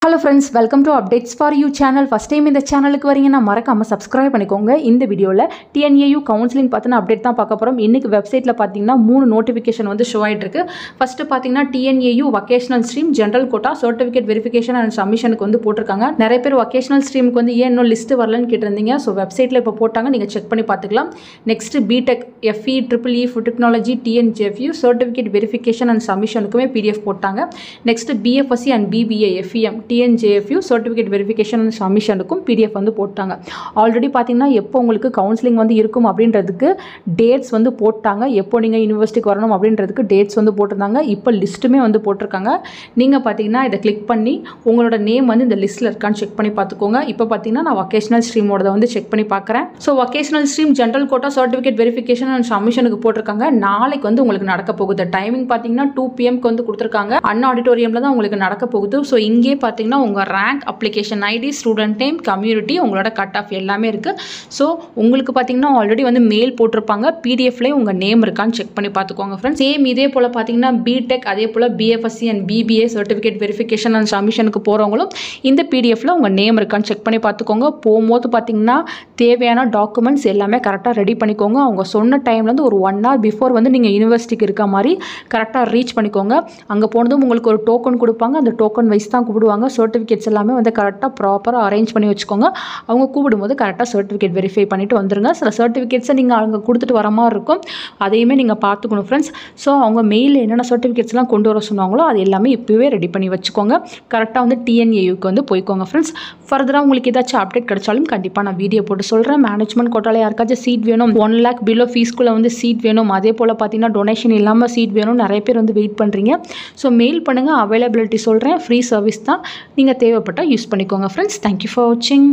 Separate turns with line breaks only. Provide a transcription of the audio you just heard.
Hello friends, welcome to Updates for You channel. First time இந்த சேனலுக்கு வரீங்கன்னா மறக்காம subscribe பண்ணிக்கோங்க. இந்த வீடியோல TNAU கவுன்சிலிங் பத்தின அப்டேட் தான் பார்க்க போறோம். இன்னைக்கு வெப்சைட்ல பாத்தீங்கன்னா 3 நோட்டிஃபிகேஷன் வந்து ஷோ ஆயிட்டு இருக்கு. ஃபர்ஸ்ட் பாத்தீங்கன்னா TNAU vocational stream general quota certificate verification and சப்மிஷனுக்கு வந்து போட்டுருக்காங்க. நிறைய பேர் வொகேஷனல் ஸ்ட்ரீமுக்கு வந்து ஏன் இன்னும் லிஸ்ட் வரலன்னு கேட்டிருந்தீங்க. ஸோ வெப்சைட்ல இப்போ போட்டாங்க, நீங்க செக் பண்ணி பார்த்துக்கலாம். Next B Tech FE EEE food technology TNJFU certificate verification and சப்மிஷனுக்குமே PDF போட்டாங்க. Next BFSC and BBA FEM TNJFU certificate verification and சப்மிஷனுக்கும் PDF வந்து போட்டாங்க. ஆல்ரெடி பார்த்தீங்கன்னா எப்போ உங்களுக்கு கவுன்சிலிங் வந்து இருக்கும் அப்படின்றதுக்கு டேட்ஸ் வந்து போட்டாங்க. எப்போ நீங்கள் யூனிவர்சிட்டிக்கு வரணும் அப்படின்றதுக்கு டேட்ஸ் வந்து போட்டிருந்தாங்க. இப்போ லிஸ்ட்டுமே வந்து போட்டிருக்காங்க. நீங்கள் பார்த்தீங்கன்னா இதை கிளிக் பண்ணி உங்களோட நேம் வந்து இந்த லிஸ்ட்டில் இருக்கான்னு செக் பண்ணி பார்த்துக்கோங்க. இப்போ பார்த்தீங்கன்னா நான் வொகேஷனல் ஸ்ட்ரீமோட வந்து செக் பண்ணி பார்க்குறேன். So vocational stream general quota certificate verification and சப்மிஷனுக்கு போட்டிருக்காங்க. நாளைக்கு வந்து உங்களுக்கு நடக்க போகுது. டைமிங் பார்த்தீங்கன்னா 2 PM வந்து கொடுத்துருக்காங்க. அண்ணா ஆடிட்டோரியமில் தான் உங்களுக்கு நடக்க போகுது. ஸோ இங்கே பார்த்தீங்கன்னா உங்கள் rank, application ID, student name, community, உங்களோட கட் ஆஃப் எல்லாமே இருக்குது. ஸோ உங்களுக்கு பார்த்தீங்கன்னா ஆல்ரெடி வந்து மெயில் போட்டிருப்பாங்க. PDFலேயே உங்கள் நேம் இருக்கான்னு செக் பண்ணி பார்த்துக்கோங்க ஃப்ரெண்ட்ஸ். சேம் இதே போல் பார்த்தீங்கன்னா பிடெக், அதே போல் BFSC and BBA certificate verification and சப்மிஷனுக்கு போகிறவங்களும் இந்த PDFல உங்கள் நேம் இருக்கான்னு செக் பண்ணி பார்த்துக்கோங்க. போகும்போது பார்த்தீங்கன்னா தேவையான டாக்குமெண்ட்ஸ் எல்லாமே கரெக்டாக ரெடி பண்ணிக்கோங்க. அவங்க சொன்ன டைம்லேருந்து ஒரு 1 hour பிஃபோர் வந்து நீங்கள் யூனிவர்சிட்டிக்கு இருக்க மாதிரி கரெக்டாக ரீச் பண்ணிக்கோங்க. அங்கே போனதும் உங்களுக்கு ஒரு டோக்கன் கொடுப்பாங்க. அந்த டோக்கன் வைஸ் தான் கூப்பிடுவாங்க. சர்டிஃபிகேட்ஸ் எல்லாமே வந்து கரெக்டாக ப்ராப்பராக அரேஞ்ச் பண்ணி வச்சுக்கோங்க. அவங்க கூப்பிடும்போது கரெக்டாக சர்டிஃபிகேட் வெரிஃபை பண்ணிவிட்டு வந்துடுங்க. சில சர்டிஃபிகேட்ஸை நீங்கள் அங்கே கொடுத்துட்டு வர மாதிரி இருக்கும். அதையுமே நீங்கள் பார்த்துக்கணும் ஃப்ரெண்ட்ஸ். ஸோ அவங்க மெயிலில் என்னென்ன சர்டிஃபிகேட்ஸ்லாம் கொண்டு வர சொன்னாங்களோ அது எல்லாமே இப்போவே ரெடி பண்ணி வச்சுக்கோங்க. கரெக்டாக வந்து TNAUக்கு வந்து போய்க்கோங்க ஃப்ரெண்ட்ஸ். ஃபர்தராக உங்களுக்கு ஏதாச்சும் அப்டேட் கிடைச்சாலும் கண்டிப்பாக நான் வீடியோ போட்டு சொல்கிறேன். மேனேஜ்மெண்ட் கோட்டாவில் யாருக்காச்சும் சீட் வேணும், 1 lakh பிலோ ஃபீஸ்க்குள்ளே வந்து சீட் வேணும், அதே போல் பார்த்தீங்கன்னா டொனேஷன் இல்லாமல் சீட் வேணும், நிறைய பேர் வந்து வெயிட் பண்ணுறீங்க. ஸோ மெயில் பண்ணுங்கள், அவைலபிலிட்டி சொல்கிறேன். ஃப்ரீ சர்வீஸ் தான், நீங்கள் தேவைப்பட்டால் யூஸ் பண்ணிக்கோங்க ஃப்ரெண்ட்ஸ். தேங்க்யூ ஃபார் வாட்சிங்.